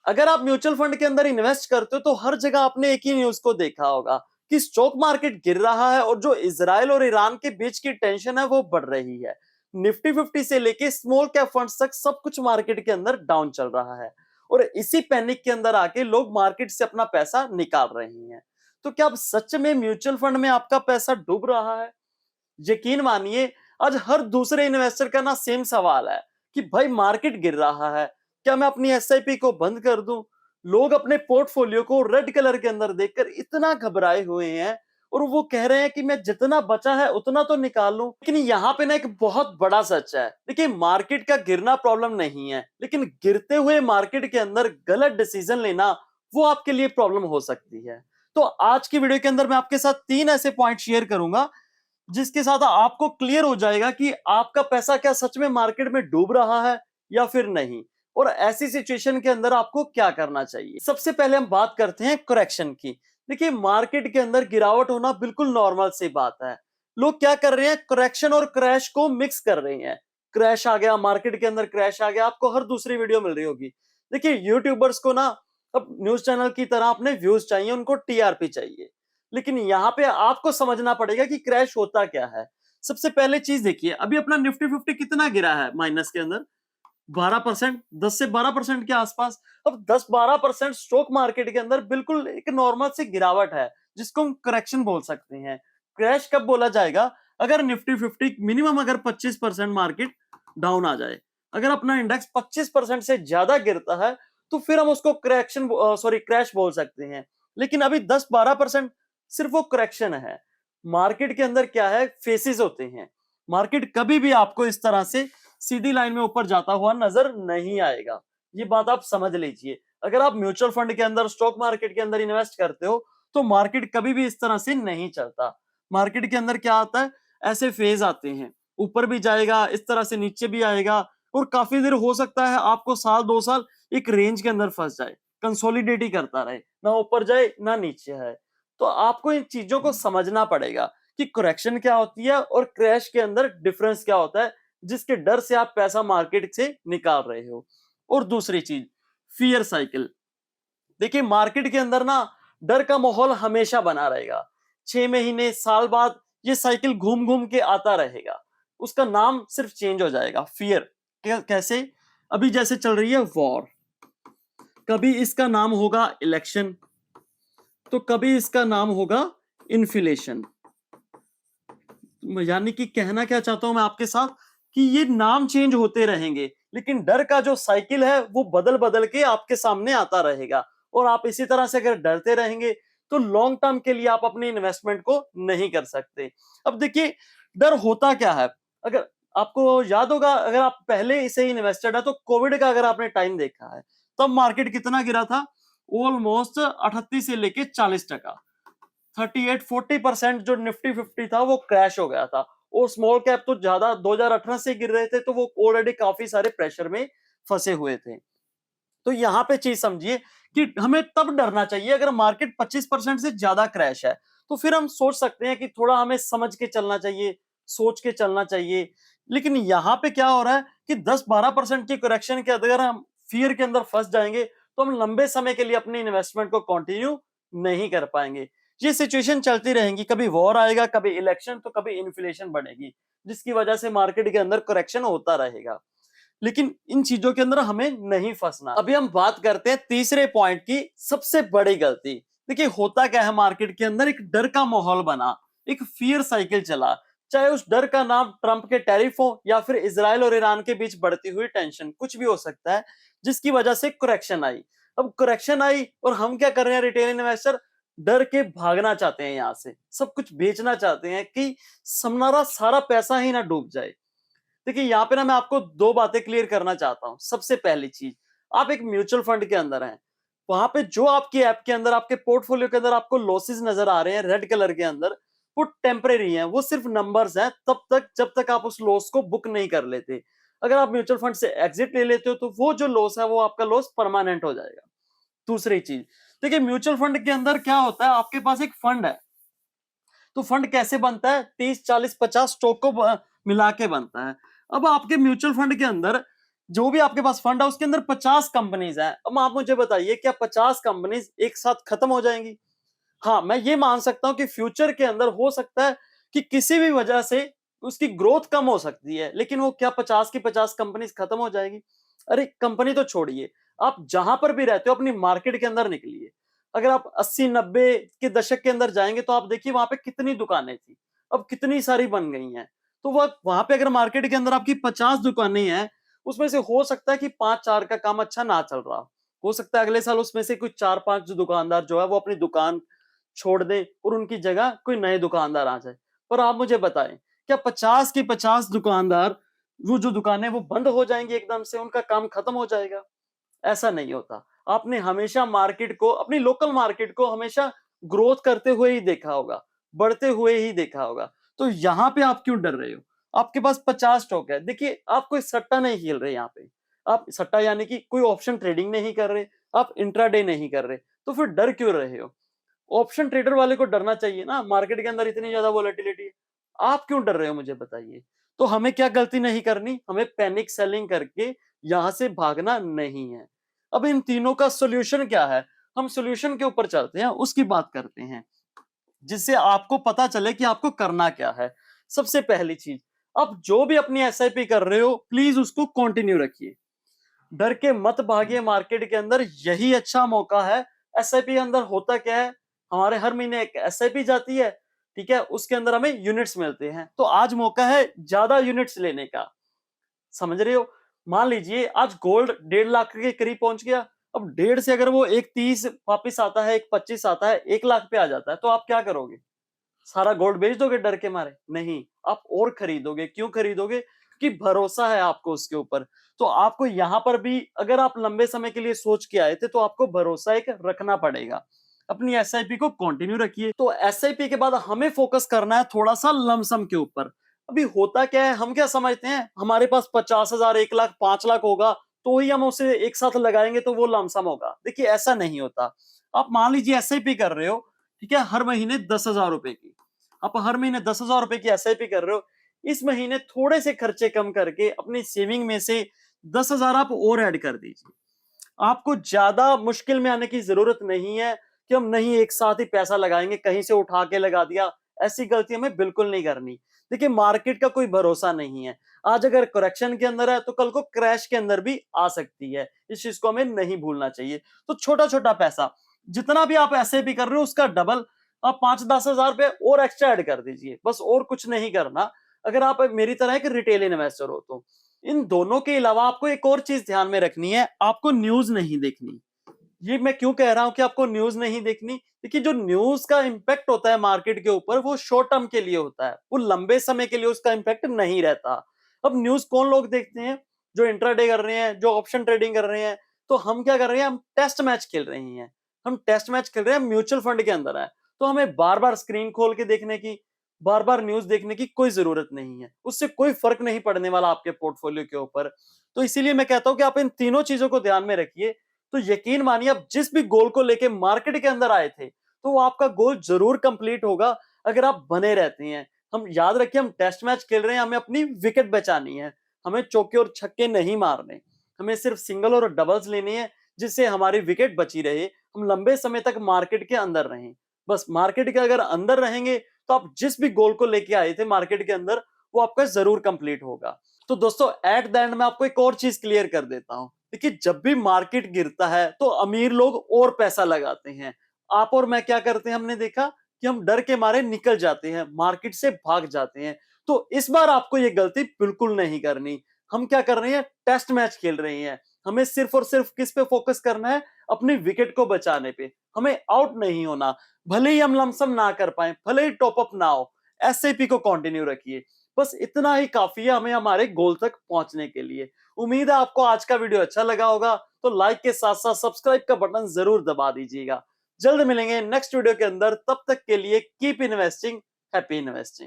अगर आप mutual fund के अंदर इन्वेस्ट करते हो तो हर जगह आपने एक ही न्यूज को देखा होगा कि स्टॉक मार्केट गिर रहा है और जो इजराइल और ईरान के बीच की टेंशन है वो बढ़ रही है। निफ्टी 50 से लेके स्मॉल कैप फंड्स तक सब कुछ मार्केट के अंदर डाउन चल रहा है और इसी पैनिक के अंदर आके लोग मार्केट से अपना पैसा निकाल रहे हैं। तो क्या अब सच में म्यूचुअल फंड में आपका पैसा डूब रहा है? यकीन मानिए, आज हर दूसरे इन्वेस्टर का ना सेम सवाल है कि भाई मार्केट गिर रहा है, क्या मैं अपनी एसआईपी को बंद कर दूं? लोग अपने पोर्टफोलियो को रेड कलर के अंदर देखकर इतना घबराए हुए हैं और वो कह रहे हैं कि मैं जितना बचा है उतना तो निकाल लूं। लेकिन यहाँ पे ना एक बहुत बड़ा सच है। देखिए, मार्केट का गिरना प्रॉब्लम नहीं है, लेकिन गिरते हुए मार्केट के अंदर गलत डिसीजन लेना वो आपके लिए प्रॉब्लम हो सकती है। तो आज की वीडियो के अंदर मैं आपके साथ 3 ऐसे पॉइंट शेयर करूंगा जिसके साथ आपको क्लियर हो जाएगा कि आपका पैसा क्या सच में मार्केट में डूब रहा है या फिर नहीं, और ऐसी सिचुएशन के अंदर आपको क्या करना चाहिए। सबसे पहले हम बात करते हैं करेक्शन की। देखिए, मार्केट के अंदर गिरावट होना बिल्कुल नॉर्मल सी बात है। लोग क्या कर रहे हैं, करेक्शन और क्रैश को मिक्स कर रहे हैं। क्रैश आ गया मार्केट के अंदर, क्रैश आ गया, आपको हर दूसरी वीडियो मिल रही होगी। देखिए, यूट्यूबर्स को ना अब न्यूज चैनल की तरह अपने व्यूज चाहिए, उनको टीआरपी चाहिए। लेकिन यहाँ पे आपको समझना पड़ेगा कि क्रैश होता क्या है। सबसे पहले चीज देखिए, अभी अपना निफ्टी 50 कितना गिरा है माइनस के अंदर? 12%, 10 से 12% के आसपास। अब 10-12% स्टॉक मार्केट के अंदर बिल्कुल एक नॉर्मल सी गिरावट है, जिसको हम करेक्शन बोल सकते हैं। क्रैश कब बोला जाएगा? अगर निफ्टी 50 मिनिमम अगर 25% मार्केट डाउन आ जाए। अगर अपना इंडेक्स 25% से ज्यादा गिरता है तो फिर हम उसको करेक्शन सॉरी क्रैश बोल सकते हैं। लेकिन अभी 10-12% सिर्फ वो करेक्शन है। मार्केट के अंदर क्या है, फेसेस होते हैं। मार्केट कभी भी आपको इस तरह से सीधी लाइन में ऊपर जाता हुआ नजर नहीं आएगा। ये बात आप समझ लीजिए। अगर आप म्यूचुअल फंड के अंदर, स्टॉक मार्केट के अंदर इन्वेस्ट करते हो तो मार्केट कभी भी इस तरह से नहीं चलता। मार्केट के अंदर क्या आता है, ऐसे फेज आते हैं, ऊपर भी जाएगा, इस तरह से नीचे भी आएगा, और काफी देर हो सकता है आपको साल 2 साल एक रेंज के अंदर फंस जाए, कंसोलिडेट ही करता रहे, ना ऊपर जाए ना नीचे है। तो आपको इन चीजों को समझना पड़ेगा कि करेक्शन क्या होती है और क्रैश के अंदर डिफरेंस क्या होता है, जिसके डर से आप पैसा मार्केट से निकाल रहे हो। और दूसरी चीज, फियर साइकिल। देखिए, मार्केट के अंदर ना डर का माहौल हमेशा बना रहेगा। 6 महीने, साल बाद ये साइकिल घूम घूम के आता रहेगा। उसका नाम सिर्फ चेंज हो जाएगा, फियर। कैसे? अभी जैसे चल रही है वॉर, कभी इसका नाम होगा इलेक्शन, तो कभी इसका नाम होगा इन्फ्लेशन। यानी कि कहना क्या चाहता हूं मैं आपके साथ कि ये नाम चेंज होते रहेंगे, लेकिन डर का जो साइकिल है वो बदल बदल के आपके सामने आता रहेगा। और आप इसी तरह से अगर डरते रहेंगे तो लॉन्ग टर्म के लिए आप अपनी इन्वेस्टमेंट को नहीं कर सकते। अब देखिए, डर होता क्या है। अगर आपको याद होगा, अगर आप पहले इसे इन्वेस्टेड है तो कोविड का अगर आपने टाइम देखा है, तब मार्केट कितना गिरा था? ऑलमोस्ट 38 से लेके 40%। 38-40% जो निफ्टी 50 था वो क्रैश हो गया था। और स्मॉल कैप तो ज्यादा 2018 से गिर रहे थे, तो वो ऑलरेडी काफी सारे प्रेशर में फंसे हुए थे। तो यहां पे चीज समझिए कि हमें तब डरना चाहिए अगर मार्केट 25% से ज्यादा क्रैश है। तो फिर हम सोच सकते हैं कि थोड़ा हमें समझ के चलना चाहिए, सोच के चलना चाहिए। लेकिन यहां पे क्या हो रहा है कि 10-12% की करेक्शन के अगर हम फियर के अंदर फंस जाएंगे तो हम लंबे समय के लिए अपनी इन्वेस्टमेंट को कंटिन्यू नहीं कर पाएंगे। ये सिचुएशन चलती रहेंगी, कभी वॉर आएगा, कभी इलेक्शन, तो कभी इन्फ्लेशन बढ़ेगी, जिसकी वजह से मार्केट के अंदर करेक्शन होता रहेगा। लेकिन इन चीजों के अंदर हमें नहीं फंसना। अभी हम बात करते हैं तीसरे पॉइंट की, सबसे बड़ी गलती। देखिए, होता क्या है, मार्केट के अंदर एक डर का माहौल बना, एक फियर साइकिल चला। चाहे उस डर का नाम ट्रंप के टैरिफ हो या फिर इजराइल और ईरान के बीच बढ़ती हुई टेंशन, कुछ भी हो सकता है, जिसकी वजह से करेक्शन आई। अब करेक्शन आई और हम क्या कर रहे हैं, रिटेल इन्वेस्टर डर के भागना चाहते हैं, यहां से सब कुछ बेचना चाहते हैं कि हमारा सारा पैसा ही ना डूब जाए। देखिए, यहाँ पे ना मैं आपको दो बातें क्लियर करना चाहता हूं। सबसे पहली चीज, आप एक म्यूचुअल फंड के अंदर हैं, वहां पे जो आपकी ऐप के अंदर, आपके पोर्टफोलियो के अंदर आपको लॉसेस नजर आ रहे हैं रेड कलर के अंदर, वो टेम्परेरी हैं, वो सिर्फ नंबर्स हैं, तब तक जब तक आप उस लॉस को बुक नहीं कर लेते। अगर आप म्यूचुअल फंड से एग्जिट ले लेते हो तो वो जो लॉस है वो आपका लॉस परमानेंट हो जाएगा। दूसरी चीज, देखिए, म्यूचुअल फंड के अंदर क्या होता है, आपके पास एक फंड है। तो फंड कैसे बनता है? 30, 40, 50 स्टॉक को मिला के बनता है। अब आपके म्यूचुअल फंड के अंदर जो भी आपके पास फंड है उसके अंदर 50 कंपनीज हैं। अब आप मुझे बताइए क्या 50 कंपनीज एक साथ खत्म हो जाएंगी? हाँ, मैं ये मान सकता हूं कि फ्यूचर के अंदर हो सकता है कि किसी भी वजह से उसकी ग्रोथ कम हो सकती है, लेकिन वो क्या 50 की 50 कंपनीज खत्म हो जाएगी? अरे कंपनी तो छोड़िए, आप जहां पर भी रहते हो अपनी मार्केट के अंदर निकलिए। अगर आप 80-90 के दशक के अंदर जाएंगे तो आप देखिए वहां पे कितनी दुकानें थी, अब कितनी सारी बन गई हैं। तो वह वहां पे अगर मार्केट के अंदर आपकी 50 दुकानें हैं, उसमें से हो सकता है कि 5-4 का काम अच्छा ना चल रहा हो सकता है अगले साल उसमें से कुछ 4-5 जो दुकानदार जो है वो अपनी दुकान छोड़ दें और उनकी जगह कोई नए दुकानदार आ जाए। पर आप मुझे बताएं, क्या 50 के 50 दुकानदार, वो जो दुकानें वो बंद हो जाएंगी एकदम से, उनका काम खत्म हो जाएगा? ऐसा नहीं होता। आपने हमेशा मार्केट को, अपनी लोकल मार्केट को हमेशा ग्रोथ करते हुए ही देखा होगा, बढ़ते हुए ही देखा होगा। तो यहाँ पे आप क्यों डर रहे हो? आपके पास 50 स्टॉक है। देखिए, आप कोई सट्टा नहीं खेल रहे यहाँ पे। आप सट्टा यानी कि कोई ऑप्शन ट्रेडिंग नहीं कर रहे, आप इंट्राडे नहीं कर रहे, तो फिर डर क्यों रहे हो? ऑप्शन ट्रेडर वाले को डरना चाहिए ना, मार्केट के अंदर इतनी ज्यादा वोलेटिलिटी है। आप क्यों डर रहे हो मुझे बताइए? तो हमें क्या गलती नहीं करनी, हमें पैनिक सेलिंग करके यहां से भागना नहीं है। अब इन तीनों का सॉल्यूशन क्या है? हम सॉल्यूशन के ऊपर चलते हैं, उसकी बात करते हैं, जिससे आपको पता चले कि आपको करना क्या है। सबसे पहली चीज, आप जो भी अपनी एसआईपी कर रहे हो प्लीज उसको कंटिन्यू रखिए। डर के मत भागिए मार्केट के अंदर, यही अच्छा मौका है। एसआईपी के अंदर होता क्या है, हमारे हर महीने एक एसआईपी जाती है, ठीक है, उसके अंदर हमें यूनिट्स मिलते हैं। तो आज मौका है ज्यादा यूनिट्स लेने का, समझ रहे हो? मान लीजिए आज गोल्ड 1.5 लाख के करीब पहुंच गया। अब 1.5 से अगर वो 1.30 वापिस आता है, 1.25 आता है, 1 लाख पे आ जाता है, तो आप क्या करोगे? सारा गोल्ड बेच दोगे डर के मारे? नहीं, आप और खरीदोगे। क्यों खरीदोगे? कि भरोसा है आपको उसके ऊपर। तो आपको यहां पर भी, अगर आप लंबे समय के लिए सोच के आए थे, तो आपको भरोसा एक रखना पड़ेगा। अपनी एसआईपी को कंटिन्यू रखिए। तो एसआईपी के बाद हमें फोकस करना है थोड़ा सा लमसम के ऊपर। अभी होता क्या है, हम क्या समझते हैं हमारे पास 50,000, 1 लाख, 5 लाख होगा तो ही हम उसे एक साथ लगाएंगे तो वो लमसम होगा। देखिए ऐसा नहीं होता। आप मान लीजिए एसआईपी कर रहे हो, ठीक है, हर महीने 10,000 रुपए की, आप हर महीने 10,000 रुपए की एसआईपी कर रहे हो। इस महीने थोड़े से खर्चे कम करके अपनी सेविंग में से 10,000 आप और ऐड कर दीजिए। आपको ज्यादा मुश्किल में आने की जरूरत नहीं है कि हम नहीं एक साथ ही पैसा लगाएंगे, कहीं से उठा के लगा दिया। ऐसी गलती हमें बिल्कुल नहीं करनी। देखिए मार्केट का कोई भरोसा नहीं है। आज अगर करेक्शन के अंदर है तो कल को क्रैश के अंदर भी आ सकती है। इस चीज को हमें नहीं भूलना चाहिए। तो छोटा छोटा पैसा, जितना भी आप ऐसे भी कर रहे हो उसका डबल, आप 5-10 हजार रुपए और एक्स्ट्रा ऐड कर दीजिए, बस और कुछ नहीं करना। अगर आप मेरी तरह एक रिटेल इन्वेस्टर हो तो इन दोनों के अलावा आपको एक और चीज ध्यान में रखनी है, आपको न्यूज नहीं देखनी। ये मैं क्यों कह रहा हूं कि आपको न्यूज नहीं देखनी? देखिए जो न्यूज का इंपैक्ट होता है मार्केट के ऊपर वो शॉर्ट टर्म के लिए होता है, वो लंबे समय के लिए उसका इंपैक्ट नहीं रहता। अब न्यूज कौन लोग देखते हैं? जो इंट्राडे कर रहे हैं, जो ऑप्शन ट्रेडिंग कर रहे हैं। तो हम क्या कर रहे हैं, हम टेस्ट मैच खेल रहे हैं। हम टेस्ट मैच खेल रहे हैं, म्यूचुअल फंड के अंदर है। तो हमें बार बार स्क्रीन खोल के देखने की, बार बार न्यूज देखने की कोई जरूरत नहीं है। उससे कोई फर्क नहीं पड़ने वाला आपके पोर्टफोलियो के ऊपर। तो इसीलिए मैं कहता हूं कि आप इन तीनों चीजों को ध्यान में रखिए। तो यकीन मानिए आप जिस भी गोल को लेके मार्केट के अंदर आए थे, तो वो आपका गोल जरूर कंप्लीट होगा अगर आप बने रहते हैं। हम याद रखिए, हम टेस्ट मैच खेल रहे हैं, हमें अपनी विकेट बचानी है। हमें चौके और छक्के नहीं मारने, हमें सिर्फ सिंगल और डबल्स लेने हैं, जिससे हमारी विकेट बची रहे, हम लंबे समय तक मार्केट के अंदर रहें। बस मार्केट के अगर अंदर रहेंगे तो आप जिस भी गोल को लेके आए थे मार्केट के अंदर, वो आपका जरूर कंप्लीट होगा। तो दोस्तों एट द एंड में आपको एक और चीज क्लियर कर देता हूं। देखिए जब भी मार्केट गिरता है तो अमीर लोग और पैसा लगाते हैं। आप और मैं क्या करते हैं, हमने देखा कि हम डर के मारे निकल जाते हैं, मार्केट से भाग जाते हैं। तो इस बार आपको ये गलती बिल्कुल नहीं करनी। हम क्या कर रहे हैं, टेस्ट मैच खेल रहे हैं। हमें सिर्फ और सिर्फ किस पे फोकस करना है, अपनी विकेट को बचाने पे। हमें आउट नहीं होना। भले ही हम लमसम ना कर पाए, भले ही टॉपअप ना हो, एसआईपी को कंटिन्यू रखिए। बस इतना ही काफी है हमें हमारे गोल तक पहुंचने के लिए। उम्मीद है आपको आज का वीडियो अच्छा लगा होगा। तो लाइक के साथ साथ सब्सक्राइब का बटन जरूर दबा दीजिएगा। जल्द मिलेंगे नेक्स्ट वीडियो के अंदर, तब तक के लिए कीप इन्वेस्टिंग, हैप्पी इन्वेस्टिंग।